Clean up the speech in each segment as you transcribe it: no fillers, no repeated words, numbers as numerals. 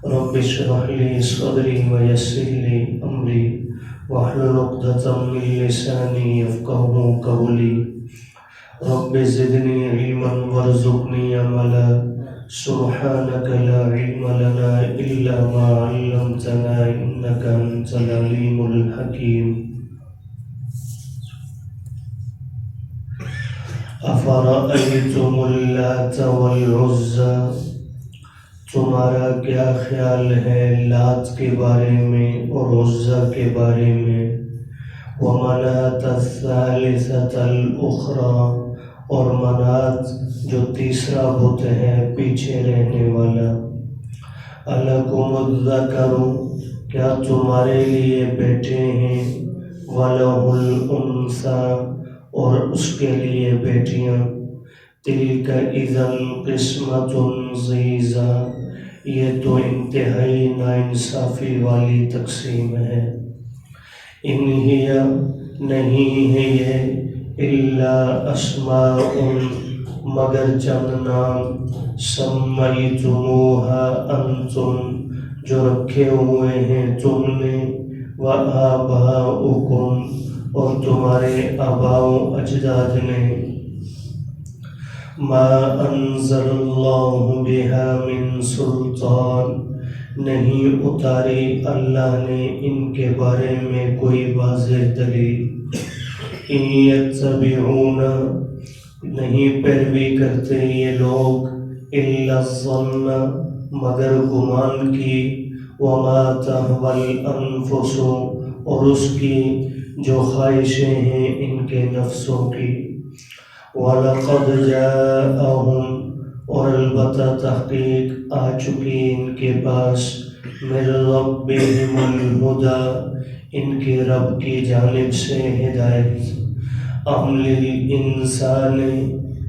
رب اشرح لي صدري ويسر لي أمري واحلل عقدة من لساني يفقهوا قولي رب زدني علما وارزقني عملا سبحانك لا علم لنا إلا ما علمتنا إنك أنت العليم الحكيم أفرأيتم اللات والعزى تمہارا کیا خیال ہے لات کے بارے میں اور عزیٰ کے بارے میں ومناة الثالثة الأخرى اور منات جو تیسرا بت ہے پیچھے رہنے والا ألکم الذکر کیا تمہارے لیے بیٹے ہیں وَلَهُ الْأُنثىٰ اور اس کے لیے بیٹیاں تِلْكَ إِذًا قِسْمَةٌ ضِیزَىٰ یہ تو انتہائی ناانصافی والی تقسیم ہے ان ہی نہیں ہے یہ الا اسماء مگر چند نام سمیتموها انتم جو رکھے ہوئے ہیں تم نے وآباؤکم اور تمہارے آباء و اجداد نے ما انزل اللہ بها من سلطان نہیں اتاری اللہ نے ان کے بارے میں کوئی واضح دلیل ان یتبعون نہیں پیروی کرتے یہ لوگ الا الظن مگر گمان کی وما تهوى الانفس اور اس کی جو خواہشیں ہیں ان کے نفسوں کی وَلَقَدْ جَاءَهُمْ اور البتہ تحقیق آ چکی ان کے پاس مِن رَبِّهِمُ الْهُدَىٰ ان کے رب کی جانب سے ہدایت أَمْ لِلْإِنسَانِ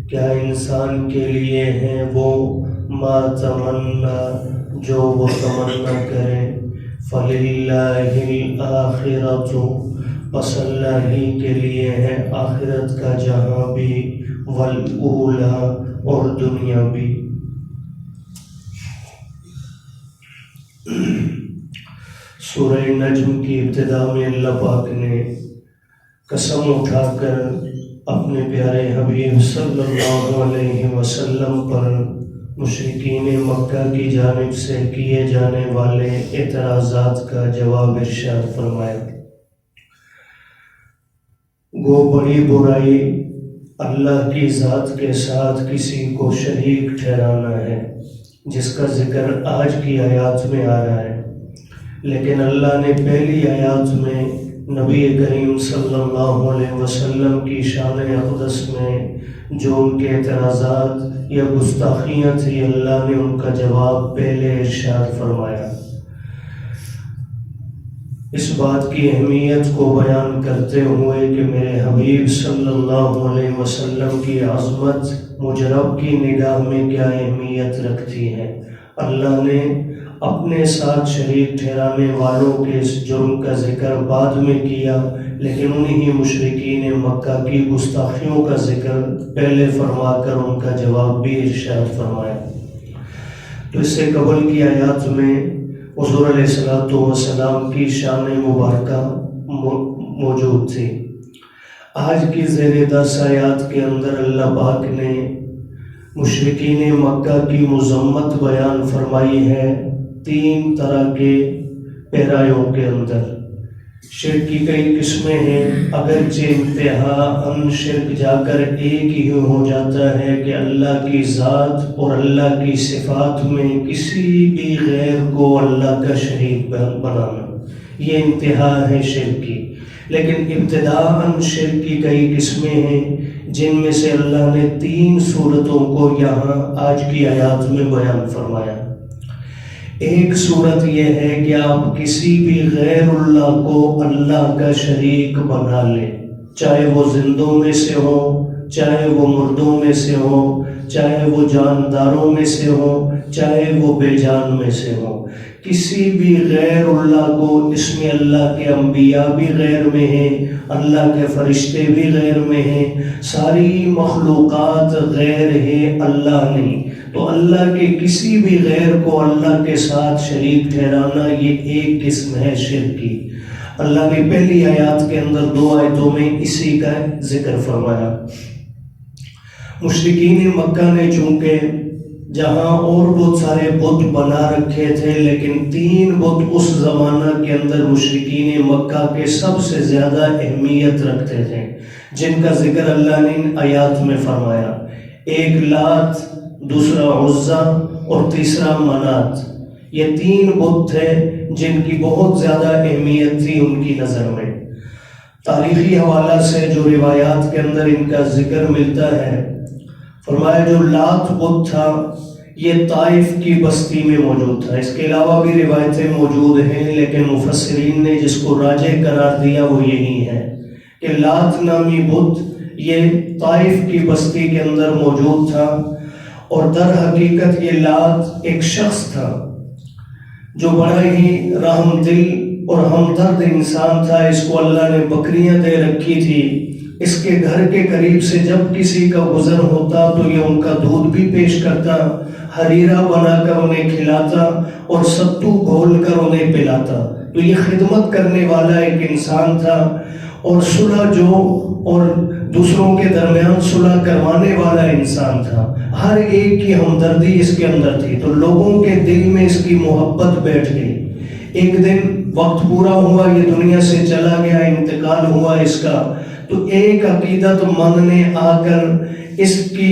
کیا انسان کے لیے ہے وہ ما تمنا جو وہ تمنا کرے فَلِلَّهِ الْآخِرَةُ پس اللہ ہی کے لیے ہے آخرت کا جہاں بھی والأولیٰ اور دنیا بھی سورہ نجم کی ابتدا میں اللہ پاک نے قسم اٹھا کر اپنے پیارے حبیب صلی اللہ علیہ وسلم پر مشرکین مکہ کی جانب سے کیے جانے والے اعتراضات کا جواب ارشاد فرمایا وہ بڑی برائی اللہ کی ذات کے ساتھ کسی کو شریک ٹھہرانا ہے جس کا ذکر آج کی آیات میں آ رہا ہے لیکن اللہ نے پہلی آیات میں نبی کریم صلی اللہ علیہ وسلم کی شان اقدس میں جو ان کے اعتراضات یا گستاخیاں تھی اللہ نے ان کا جواب پہلے ارشاد فرمایا اس بات کی اہمیت کو بیان کرتے ہوئے کہ میرے حبیب صلی اللہ علیہ وسلم کی عظمت مجھ رب کی نگاہ میں کیا اہمیت رکھتی ہے اللہ نے اپنے ساتھ شریک ٹھہرانے والوں کے اس جرم کا ذکر بعد میں کیا لیکن انہی مشرکین مکہ کی گستاخیوں کا ذکر پہلے فرما کر ان کا جواب بھی ارشاد فرمایا تو اس سے قبل کی آیات میں حضور علیہ السلام کی شان مبارکہ موجود تھی آج کی زیر 10 آیات کے اندر اللہ پاک نے مشرکین مکہ کی مذمت بیان فرمائی ہے 3 طرح کے پیرایوں کے اندر شرک کی کئی قسمیں ہیں اگرچہ انتہا ان شرک جا کر ایک ہی ہو جاتا ہے کہ اللہ کی ذات اور اللہ کی صفات میں کسی بھی غیر کو اللہ کا شریک بنانا یہ انتہا ہے شرک کی لیکن ابتداءً شرک کی کئی قسمیں ہیں جن میں سے اللہ نے 3 صورتوں کو یہاں آج کی آیات میں بیان فرمایا ایک صورت یہ ہے کہ آپ کسی بھی غیر اللہ کو اللہ کا شریک بنا لیں چاہے وہ زندوں میں سے ہو چاہے وہ مردوں میں سے ہو چاہے وہ جانداروں میں سے ہو چاہے وہ بے جان میں سے ہو کسی بھی غیر اللہ کو اس میں اللہ کے انبیاء بھی غیر میں ہیں اللہ کے فرشتے بھی غیر میں ہیں ساری مخلوقات غیر ہے اللہ نہیں تو اللہ کے کسی بھی غیر کو اللہ کے ساتھ شریک ٹھہرانا یہ ایک قسم ہے شرک کی۔ اللہ نے پہلی آیات کے اندر 2 آیتوں میں اسی کا ذکر فرمایا۔ مشرکین مکہ نے چونکہ جہاں اور بہت سارے بت بنا رکھے تھے، لیکن 3 بت اس زمانہ کے اندر مشرکین مکہ کے سب سے زیادہ اہمیت رکھتے تھے، جن کا ذکر اللہ نے ان آیات میں فرمایا۔ ایک لات، دوسرا عزا اور تیسرا منات۔ یہ 3 بت تھے جن کی بہت زیادہ اہمیت تھی ان کی نظر میں۔ تاریخی حوالہ سے جو روایات کے اندر ان کا ذکر ملتا ہے، فرمایا جو لات بت تھا یہ طائف کی بستی میں موجود تھا۔ اس کے علاوہ بھی روایتیں موجود ہیں، لیکن مفسرین نے جس کو راجح قرار دیا وہ یہی ہے کہ لات نامی بت یہ طائف کی بستی کے اندر موجود تھا، اور در حقیقت یہ لات ایک شخص تھا جو بڑا ہی رحم دل اور ہمدرد انسان تھا۔ اس کو اللہ نے بکریاں دے رکھی تھی۔ اس کے گھر کے قریب سے جب کسی کا گزر ہوتا تو یہ ان کا دودھ بھی پیش کرتا، حریرہ بنا کر انہیں کھلاتا اور ستو گھول کر انہیں پلاتا۔ تو یہ خدمت کرنے والا ایک انسان تھا، اور صلح جو اور دوسروں کے درمیان صلح کروانے والا انسان تھا۔ ہر ایک کی ہمدردی اس کے اندر تھی، تو لوگوں کے دل میں اس کی محبت بیٹھ گئی۔ ایک دن وقت پورا ہوا، یہ دنیا سے چلا گیا، انتقال ہوا اس کا، تو ایک عقیدت مند نے آ کر اس کی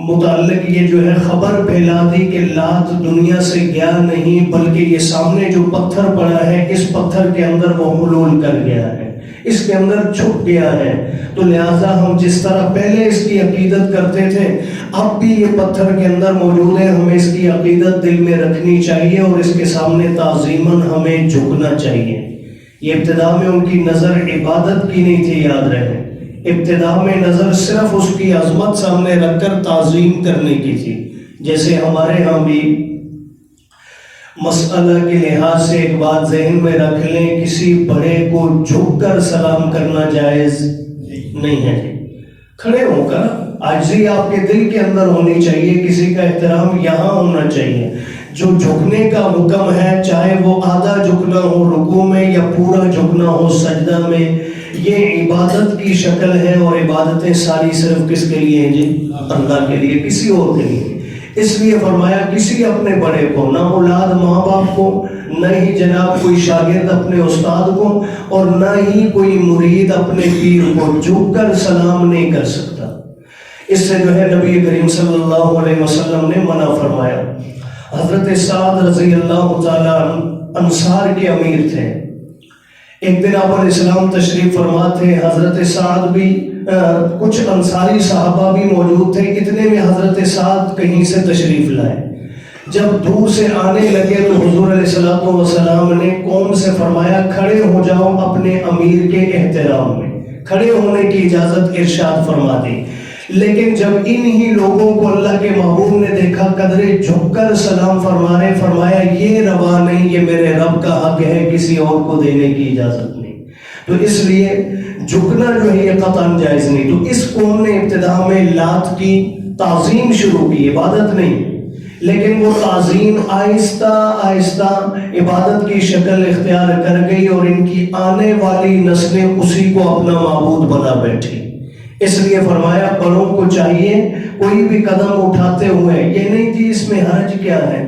متعلق یہ جو ہے خبر پھیلا دی کہ لات دنیا سے گیا نہیں، بلکہ یہ سامنے جو پتھر پڑا ہے اس پتھر کے اندر وہ حلول کر گیا ہے، اس کے اندر چھپ گیا ہے۔ تو لہٰذا ہم جس طرح پہلے اس کی عقیدت کرتے تھے، اب بھی یہ پتھر کے اندر موجود ہے، ہمیں اس کی عقیدت دل میں رکھنی چاہیے اور اس کے سامنے تعظیماً ہمیں جھکنا چاہیے۔ یہ ابتدا میں ان کی نظر عبادت کی نہیں تھی، یاد رہے، ابتدا میں نظر صرف اس کی عظمت سامنے رکھ کر تعظیم کرنے کی تھی۔ جیسے ہمارے ہاں بھی مسئلہ کے لحاظ سے ایک بات ذہن میں رکھ لیں، کسی بڑے کو جھک کر سلام کرنا جائز نہیں ہے۔ کھڑے ہو کر عاجزی آپ کے دل کے اندر ہونی چاہیے، کسی کا احترام یہاں ہونا چاہیے۔ جو جھکنے کا حکم ہے، چاہے وہ آدھا جھکنا ہو رکوع میں یا پورا جھکنا ہو سجدہ میں، یہ عبادت کی شکل ہے، اور عبادتیں ساری صرف کس کے لیے ہیں جی؟ اللہ کے لیے، کسی اور کے لیے۔ اس لیے فرمایا کسی اپنے بڑے کو، نہ اولاد ماں باپ کو، نہ ہی جناب کوئی شاگرد اپنے استاد کو، اور نہ ہی کوئی مرید اپنے پیر کو جھک کر سلام نہیں کر سکتا۔ اس سے جو ہے نبی کریم صلی اللہ علیہ وسلم نے منع فرمایا۔ حضرت سعد رضی اللہ تعالیٰ انصار کے امیر تھے۔ ایک دن آپ علیہ السلام تشریف فرما تھے، حضرت سعد بھی کچھ انصاری صحابہ بھی موجود تھے، اتنے میں حضرت سعد کہیں سے تشریف لائے۔ جب دور سے آنے لگے تو حضور علیہ السلام نے قوم سے فرمایا کھڑے ہو جاؤ اپنے امیر کے احترام میں، کھڑے ہونے کی اجازت ارشاد فرما دی۔ لیکن جب انہی لوگوں کو اللہ کے محبوب نے دیکھا قدرے جھک کر سلام فرمانے، فرمایا یہ روا نہیں، یہ میرے رب کا حق ہے، کسی اور کو دینے کی اجازت نہیں۔ تو اس لیے جھکنا جو ہے یہ قطعاً جائز نہیں۔ تو اس قوم نے ابتدا میں لات کی تعظیم شروع کی، عبادت نہیں، لیکن وہ تعظیم آہستہ آہستہ عبادت کی شکل اختیار کر گئی، اور ان کی آنے والی نسلیں اسی کو اپنا معبود بنا بیٹھی۔ اس لیے فرمایا بڑوں کو چاہیے کوئی بھی قدم اٹھاتے ہوئے یہ نہیں کہ اس میں حرج کیا ہے،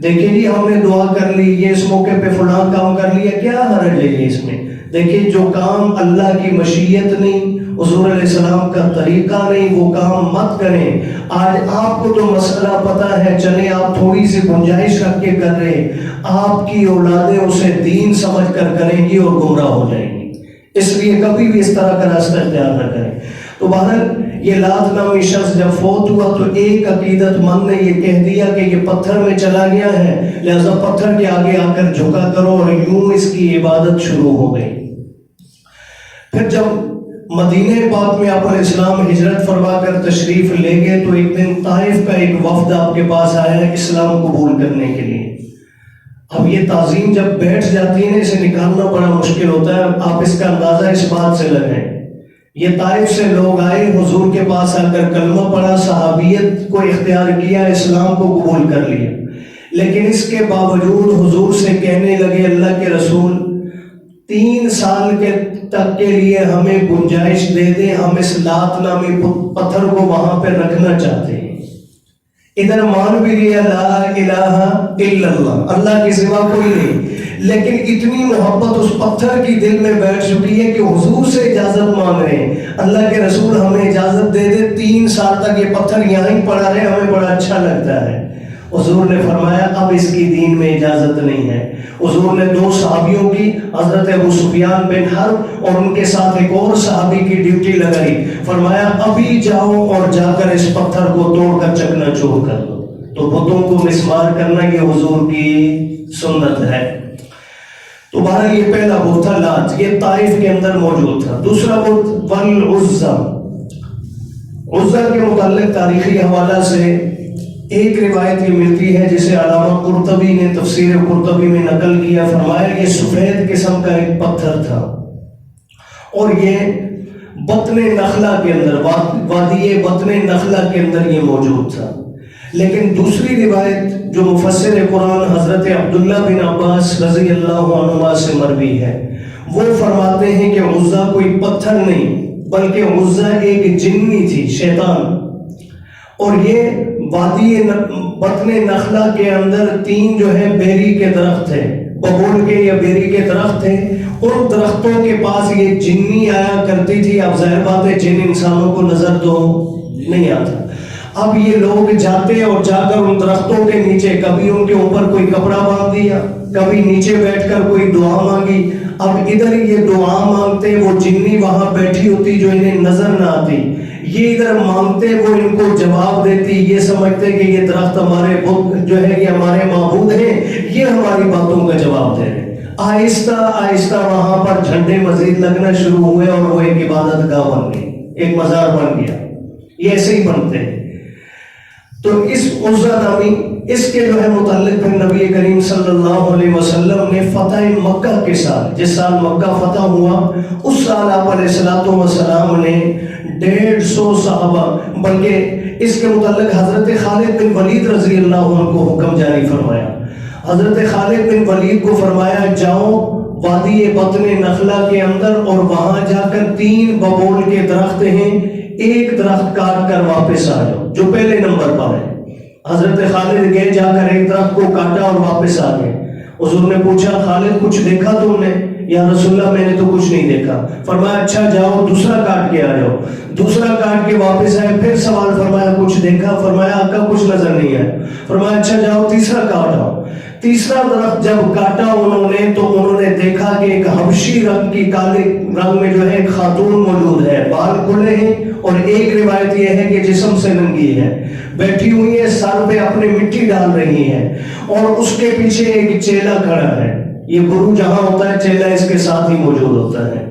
دیکھیں جی ہم نے دعا کر لی، یہ اس موقع پہ فلاں کام کر لیا، کیا حرج ہے اس میں؟ دیکھیں جو کام اللہ کی مشیت نہیں، حضور علیہ السلام کا طریقہ نہیں، وہ کام مت کریں۔ آج آپ کو تو مسئلہ پتا ہے، چلیں آپ تھوڑی سی گنجائش رکھ کے کر رہے، آپ کی اولادیں اسے دین سمجھ کر کریں گی اور گمراہ ہو جائیں گی۔ اس لیے کبھی بھی اس طرح کا راستہ اختیار نہ کریں۔ تو بہرحال یہ لات نامی شخص جب فوت ہوا تو ایک عقیدت مند نے یہ کہہ دیا کہ یہ پتھر میں چلا گیا ہے، لہذا پتھر کے آگے آ کر جھکا کرو، اور یوں اس کی عبادت شروع ہو گئی۔ پھر جب مدینہ پاک میں آپ علیہ السلام ہجرت فرما کر تشریف لے گئے تو ایک دن طائف کا ایک وفد آپ کے پاس آیا ہے اسلام قبول کرنے کے لیے۔ اب یہ تعظیم جب بیٹھ جاتی ہے اسے نکالنا بڑا مشکل ہوتا ہے، آپ اس کا اندازہ اس بات سے لگائیں، یہ طائف سے لوگ آئے، حضور کے پاس آ کر کلمہ پڑھا، صحابیت کو اختیار کیا، اسلام کو قبول کر لیا، لیکن اس کے باوجود حضور سے کہنے لگے اللہ کے رسول 3 سال تک کے لیے ہمیں گنجائش دے دیں، ہم اس لات نامی پتھر کو وہاں پہ رکھنا چاہتے ہیں۔ ادھر مان بھی لیا لا الہ الا اللہ، اللہ کے سوا کوئی نہیں، لیکن اتنی محبت اس پتھر کی دل میں بیٹھ چکی ہے کہ حضور سے اجازت مانگ رہے ہیں، اللہ کے رسول ہمیں اجازت دے دے 3 سال تک یہ پتھر یہاں ہی پڑا رہے، ہمیں بڑا اچھا لگتا ہے۔ حضور نے فرمایا اب اس کی دین میں اجازت نہیں ہے۔ حضور نے 2 صحابیوں کی، حضرت ابو سفیان بن حرب اور ان کے ساتھ ایک اور صحابی کی ڈیوٹی لگائی، فرمایا ابھی جاؤ اور جا کر اس پتھر کو توڑ کر چکنا چور کر دو۔ تو بتوں کو مسمار کرنا یہ حضور کی سنت ہے۔ تو بہرحال یہ پہلا بت تھا لات، یہ طائف کے اندر موجود تھا۔ دوسرا بت والعزیٰ، عزیٰ کے متعلق تاریخی حوالہ سے ایک روایت یہ ملتی ہے جسے علامہ قرطبی نے تفسیر قرطبی میں نقل کیا، فرمایا یہ سفید قسم کا ایک پتھر تھا اور یہ بطن نخلا کے اندر، وادی بطن نخلا کے اندر یہ موجود تھا۔ لیکن دوسری روایت جو مفسر قرآن حضرت عبداللہ بن عباس رضی اللہ عنہما سے مروی ہے، وہ فرماتے ہیں کہ عزیٰ کوئی پتھر نہیں بلکہ عزیٰ ایک جنی تھی، شیطان، اور یہ وادی بطن نخلا کے اندر 3 جو ہے بیری کے درخت تھے، ببول کے یا بیری کے درخت تھے، ان درختوں کے پاس یہ جنی آیا کرتی تھی۔ اب ظاہر بات ہے جن انسانوں کو نظر تو نہیں آتا، اب یہ لوگ جاتے اور جا کر ان درختوں کے نیچے کبھی ان کے اوپر کوئی کپڑا باندھ دیا، کبھی نیچے بیٹھ کر کوئی دعا مانگی، اب ادھر یہ دعا مانگتے، وہ جنی وہاں بیٹھی ہوتی جو انہیں نظر نہ آتی، یہ ادھر مانگتے، وہ ان کو جواب دیتی، یہ سمجھتے کہ یہ درخت ہمارے بت جو ہے یہ ہمارے معبود ہیں، یہ ہماری باتوں کا جواب دے رہے ہیں۔ آہستہ آہستہ وہاں پر جھنڈے مزید لگنا شروع ہوئے اور وہ ایک عبادت گاہ بن گئی، ایک مزار بن گیا۔ یہ ایسے ہی بنتے ہیں۔ تو اس عزیٰ نامی اس کے جو ہے متعلق پھر نبی کریم صلی اللہ علیہ وسلم نے فتح مکہ کے سال، جس سال مکہ فتح ہوا، اس سال آپ علیہ الصلوۃ والسلام نے 150 صحابہ، بلکہ اس کے متعلق حضرت خالد بن ولید رضی اللہ عنہ کو حکم جاری فرمایا۔ حضرت خالد بن ولید کو فرمایا جاؤ وادی بطن نخلا کے اندر اور وہاں جا کر 3 ببول کے درخت ہیں، ایک درخت کاٹ کر واپس آ جاؤ جو پہلے نمبر پر ہے۔ حضرت خالد گئے، جا کر ایک درخت کو کاٹا اور واپس آ گئے۔ حضور نے پوچھا خالد کچھ دیکھا تم نے؟ یا رسول اللہ میں نے تو کچھ نہیں دیکھا۔ فرمایا اچھا جاؤ دوسرا کاٹ کے آ جاؤ۔ دوسرا کاٹ کے واپس آئے، پھر سوال فرمایا کچھ دیکھا؟ فرمایا آقا کچھ نظر نہیں آیا۔ فرمایا اچھا جاؤ تیسرا کاٹ آؤ۔ تیسرا درخت جب کاٹا انہوں نے تو انہوں نے دیکھا کہ ایک حبشی رنگ کی، کالے رنگ میں جو ہے ایک خاتون موجود ہے، بال کھلے ہیں اور ایک روایت یہ ہے کہ جسم سے ننگی ہے، بیٹھی ہوئی ہے، سر پہ اپنے مٹی ڈال رہی ہے اور اس کے پیچھے ایک چیلا کھڑا ہے۔ یہ گرو جہاں ہوتا ہے چیلا اس کے ساتھ ہی موجود ہوتا ہے،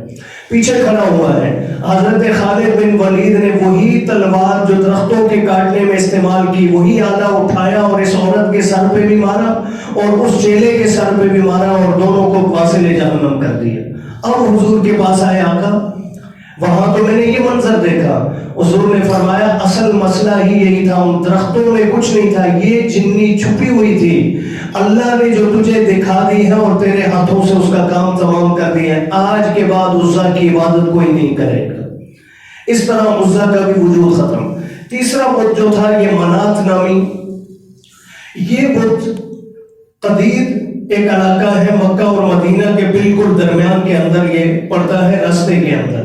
پیچھے کھڑا ہوا ہے۔ حضرت خالد بن ولید نے وہی تلوار جو درختوں کے کاٹنے میں استعمال کی، وہی آلہ اٹھایا اور اس عورت کے سر پہ بھی مارا اور اس چیلے کے سر پہ بھی مارا اور دونوں کو واصل جہنم کر دیا۔ اب حضور کے پاس آئے آقا وہاں تو میں نے یہ منظر دیکھا۔ حضور نے فرمایا اصل مسئلہ ہی یہی تھا، ان درختوں میں کچھ نہیں تھا، یہ جنی چھپی ہوئی تھی، اللہ نے جو تجھے دکھا دی ہے اور تیرے ہاتھوں سے اس کا کام تمام کر دیا ہے، آج کے بعد عزیٰ کی عبادت کوئی نہیں کرے گا۔ اس طرح عزیٰ کا بھی وجود ختم۔ تیسرا بت جو تھا یہ منات نامی، یہ بت قدید ایک علاقہ ہے مکہ اور مدینہ کے بالکل درمیان کے اندر، یہ پڑتا ہے راستے کے اندر۔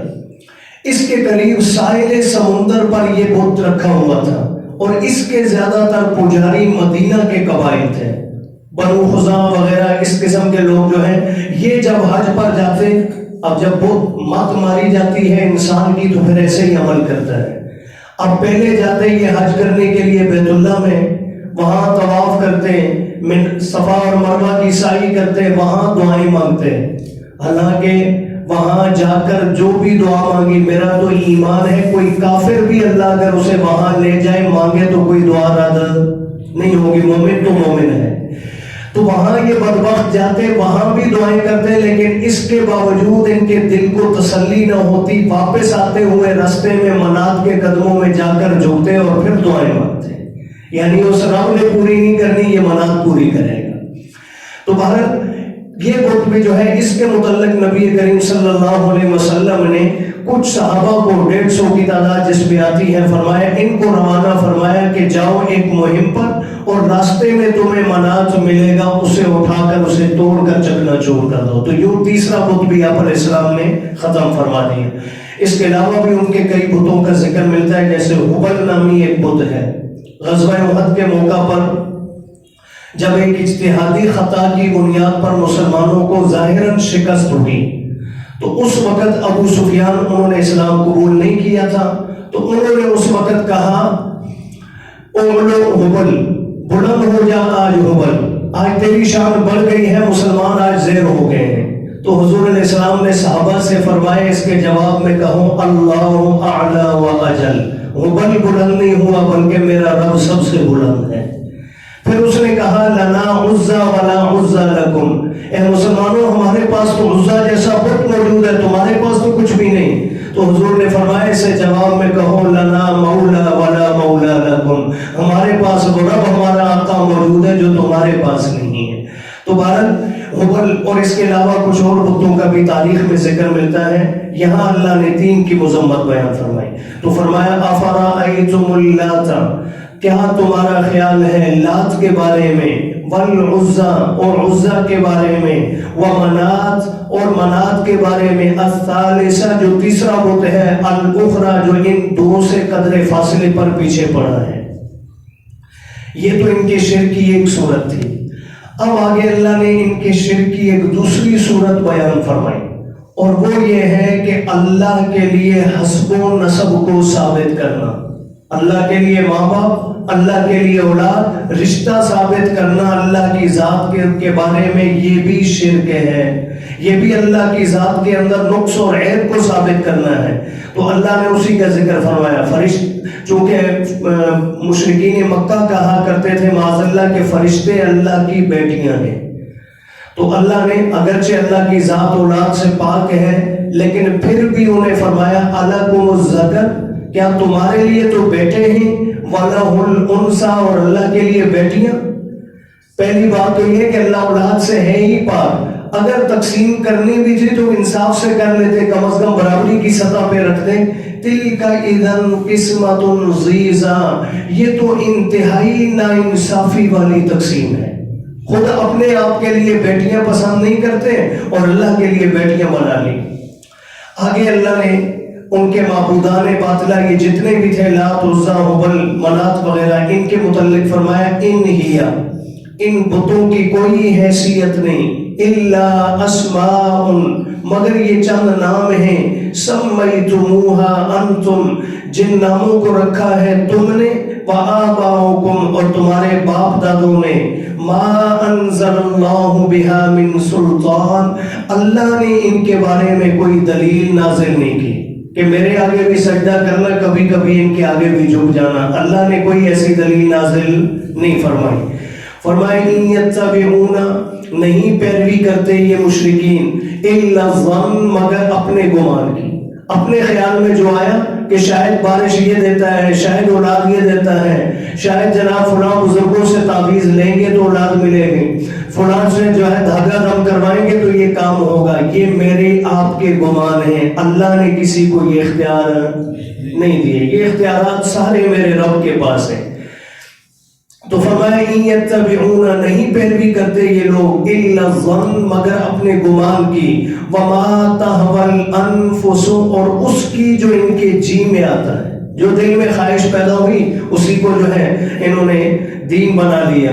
اس کے قریب ساحل سمندر پر یہ بت رکھا ہوا تھا اور اس کے زیادہ تر پجاری مدینہ کے قبائل تھے، بنو خزاعہ وغیرہ اس قسم کے لوگ جو ہیں، یہ جب حج پر جاتے، اب جب بت مات ماری جاتی ہے انسان کی تو پھر ایسے ہی عمل کرتا ہے۔ اب پہلے جاتے یہ حج کرنے کے لیے بیت اللہ میں، وہاں طواف کرتے، صفا اور مروہ کی سعی کرتے، وہاں دعائیں مانگتے، حالانکہ وہاں جا کر جو بھی دعا مانگی، میرا تو ایمان ہے کوئی کافر بھی اللہ اگر اسے وہاں لے جائے مانگے تو کوئی دعا رد نہیں ہوگی، مومن تو مومن ہے۔ تو تو وہاں یہ بدبخت جاتے، وہاں بھی دعائیں کرتے، لیکن اس کے باوجود ان کے دل کو تسلی نہ ہوتی، واپس آتے ہوئے راستے میں منات کے قدموں میں جا کر جھکتے اور پھر دعائیں مانگتے، یعنی اس رب نے پوری نہیں کرنی، یہ منات پوری کرے گا۔ تو بہرحال یہ بت بھی جو ہے، اس کے متعلق نبی کریم صلی اللہ علیہ وسلم نے کچھ صحابہ کو 150 کی تعداد جس میں آتی ہے، فرمایا ان کو روانہ فرمایا کہ جاؤ ایک مہم پر اور راستے میں تمہیں منات ملے گا، اسے اٹھا کر اسے توڑ کر چکنا چور کر دو۔ تو یوں تیسرا بت بھی آپ علیہ السلام نے ختم فرما دیا۔ اس کے علاوہ بھی ان کے کئی بتوں کا ذکر ملتا ہے، جیسے حبل نامی ایک بت ہے۔ غزوہ احد کے موقع پر جب ایک اجتہادی خطا کی بنیاد پر مسلمانوں کو ظاہراً شکست ہوئی، تو اس وقت ابو سفیان انہوں نے اسلام قبول نہیں کیا تھا، تو انہوں نے اس وقت کہا اولو حبل، بلند ہو جا آج حبل، آج تیری شان بڑھ گئی ہے، مسلمان آج زیر ہو گئے ہیں۔ تو حضور علیہ السلام نے صحابہ سے فرمایا اس کے جواب میں کہو اللہ اعلی و اجل، حبل بلند نہیں ہوا بلکہ میرا رب سب سے بلند ہے۔ پھر اس نے کہا لنا عزا ولا عزا لکم، اے مسلمانوں ہمارے پاس تو عزا جیسا بت موجود ہے، تمہارے پاس تو کچھ بھی نہیں۔ تو حضور نے فرمایا اسے جواب میں کہو لنا مولا ولا مولا لکم، ہمارے پاس وہ رب ہمارا آقا موجود ہے جو تمہارے پاس نہیں ہے۔ تو بہرحال حبل اور اس کے علاوہ کچھ اور بتوں کا بھی تاریخ میں ذکر ملتا ہے۔ یہاں اللہ نے 3 کی مذمت بیان فرمائی، تو فرمایا افرأیتم اللات، کیا تمہارا خیال ہے لات کے بارے میں، والعزا اور عزا کے بارے میں، ومنات اور منات کے بارے میں، الثالثہ جو تیسرا بت ہے، الاخرى جو ان دو سے قدر فاصلے پر پیچھے پڑا ہے۔ یہ تو ان کے شرک کی ایک صورت تھی۔ اب آگے اللہ نے ان کے شرک کی ایک دوسری صورت بیان فرمائی، اور وہ یہ ہے کہ اللہ کے لیے حسب و نسب کو ثابت کرنا، اللہ کے لیے ماں باپ، اللہ کے لیے اولاد، رشتہ ثابت کرنا اللہ کی ذات کے بارے میں، یہ بھی شرک ہے۔ یہ بھی اللہ کی ذات کے اندر نقص اور عیب کو ثابت کرنا ہے۔ تو اللہ نے اسی کا ذکر فرمایا، چونکہ مشرکین مکہ کہا کرتے تھے معاذ اللہ کہ فرشتے اللہ کی بیٹیاں ہیں، تو اللہ نے اگرچہ اللہ کی ذات اولاد سے پاک ہے، لیکن پھر بھی انہیں فرمایا الکم الذکر، کیا تمہارے لیے تو بیٹے ہیں، وَلَهُ الْأُنْثَى اور اللہ کے لیے بیٹیاں۔ پہلی بات تو یہ کہ اللہ اولاد سے ہے ہی پاک، اگر تقسیم کرنی بھی تھی تو انصاف سے کر لیتے، کم از کم برابری کی سطح پہ رکھتے۔ تِلْكَ اِذًا قِسْمَةٌ ضِیزَىٰ، یہ تو انتہائی ناانصافی والی تقسیم ہے۔ خود اپنے آپ کے لیے بیٹیاں پسند نہیں کرتے اور اللہ کے لیے بیٹیاں بنا لی۔ آگے اللہ نے ان کے معبودان باطلہ یہ جتنے بھی تھے، لات، عزا، حبل، منات وغیرہ، ان کے متعلق فرمایا ان ہیا، ان بتوں کی کوئی حیثیت نہیں، الا اسماء، مگر یہ چند نام ہیں، سمیتموہا انتم، جن ناموں کو رکھا ہے تم نے، وآباؤکم اور تمہارے باپ دادوں نے، ما انزل اللہ بہا من سلطان، اللہ نے ان کے بارے میں کوئی دلیل نازل نہیں کی کہ میرے آگے بھی سجدہ کرنا، کبھی کبھی ان کے آگے بھی جھک جانا، اللہ نے کوئی ایسی دلیل نازل نہیں فرمائی۔ فرمائے ان یتبعون، نہیں پیروی کرتے یہ مشرکین، الا الظن، مگر اپنے گمان کی، اپنے خیال میں جو آیا کہ شاید بارش یہ دیتا ہے، شاید اولاد یہ دیتا ہے، شاید جناب فلاں بزرگوں سے تعویذ لیں گے تو اولاد ملے گی، فلاں سے جو ہے دھاگا دم کروائیں گے تو یہ کام ہوگا، یہ میرے آپ کے گمان ہیں، اللہ نے کسی کو یہ اختیار نہیں دیے، یہ اختیارات سارے میرے رب کے پاس ہیں۔ تو فرمایا ان یتبعون، نہیں پیروی کرتے یہ لوگ، الا الظن، مگر اپنے گمان کی، وما تہوی الانفس، اور اس کی جو ان کے جی میں آتا ہے، جو دل میں خواہش پیدا ہوئی اسی کو جو ہے انہوں نے دین بنا لیا۔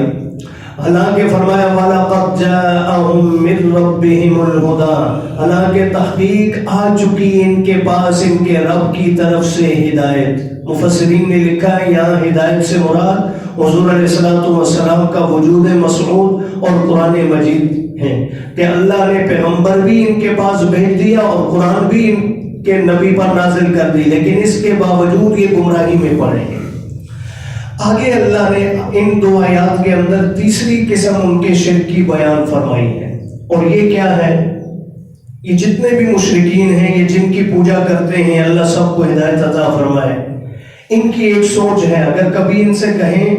حالانکہ فرمایا وَلَقَدْ جَاءَهُم مِّن رَّبِّهِمُ الْهُدَىٰ، حالانکہ تحقیق آ چکی ان کے پاس ان کے رب کی طرف سے ہدایت۔ مفسرین نے لکھا ہے یہاں ہدایت سے مراد حضور علیہ السلام کا وجود مسعود اور قرآن مجید ہے، کہ اللہ نے پیغمبر بھی ان کے پاس بھیج دیا اور قرآن بھی ان کے نبی پر نازل کر دی، لیکن اس کے باوجود یہ گمراہی میں پڑے ہیں۔ آگے اللہ نے ان دو آیات کے اندر تیسری قسم ان کے شرک کی بیان فرمائی ہے، اور یہ کیا ہے؟ یہ جتنے بھی مشرکین ہیں، یہ جن کی پوجا کرتے ہیں، اللہ سب کو ہدایت عطا فرمائے، ان کی ایک سوچ ہے، اگر کبھی ان سے کہیں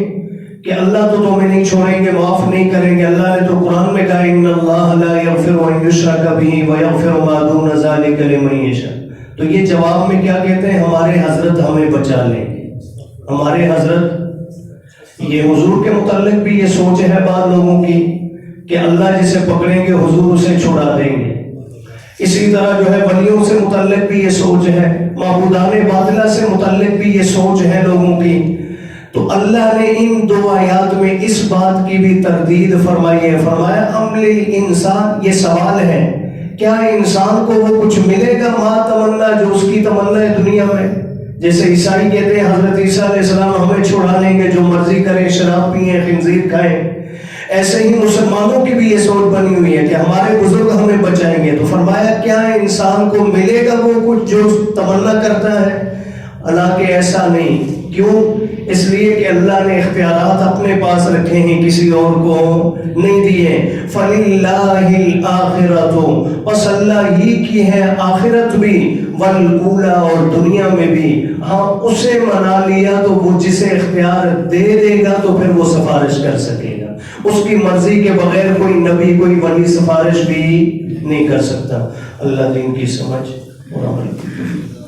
کہ اللہ تو تمہیں نہیں چھوڑیں گے، معاف نہیں کریں گے، اللہ نے تو قرآن میں کہا ان اللہ لا یغفر ان یشرک بہ ویغفر ما دون ذلک لمن یشاء، تو یہ جواب میں کیا کہتے ہیں؟ ہمارے حضرت ہمیں بچا لیں گے، ہمارے حضرت۔ یہ حضور کے متعلق بھی یہ سوچ ہے بعض لوگوں کی کہ اللہ جسے پکڑیں گے حضور اسے چھڑا دیں گے۔ اسی طرح جو ہے ولیوں سے متعلق بھی یہ سوچ ہے، معبودان باطلہ سے متعلق بھی یہ سوچ ہے لوگوں کی۔ تو اللہ نے ان دو آیات میں اس بات کی بھی تردید فرمائی ہے، فرمایا عمل انسان، یہ سوال ہے کیا انسان کو وہ کچھ ملے گا ما تمنا جو اس کی تمنا ہے دنیا میں؟ جیسے عیسائی کہتے ہیں حضرت عیسیٰ علیہ السلام ہمیں چھڑا لیں گے، جو مرضی کریں، شراب پئیں، خنزیر کھائیں، ایسے ہی مسلمانوں کی بھی یہ سوچ بنی ہوئی ہے کہ ہمارے بزرگ ہمیں بچائیں گے۔ تو فرمایا کیا انسان کو ملے گا وہ کچھ جو تمنا کرتا ہے؟ اللہ کے ایسا نہیں۔ کیوں؟ اس لیے کہ اللہ نے اختیارات اپنے پاس رکھے ہیں، کسی اور کو نہیں دیے۔ فَلِلَّهِ الْآخِرَةُ، پس اللہ ہی کی ہے آخرت بھی، وَالْأُولَى، اور دنیا میں بھی۔ ہاں اسے منا لیا تو وہ جسے اختیار دے دے گا تو پھر وہ سفارش کر سکے گا، اس کی مرضی کے بغیر کوئی نبی کوئی ولی سفارش بھی نہیں کر سکتا۔ اللہ دین کی سمجھ اور عمل کی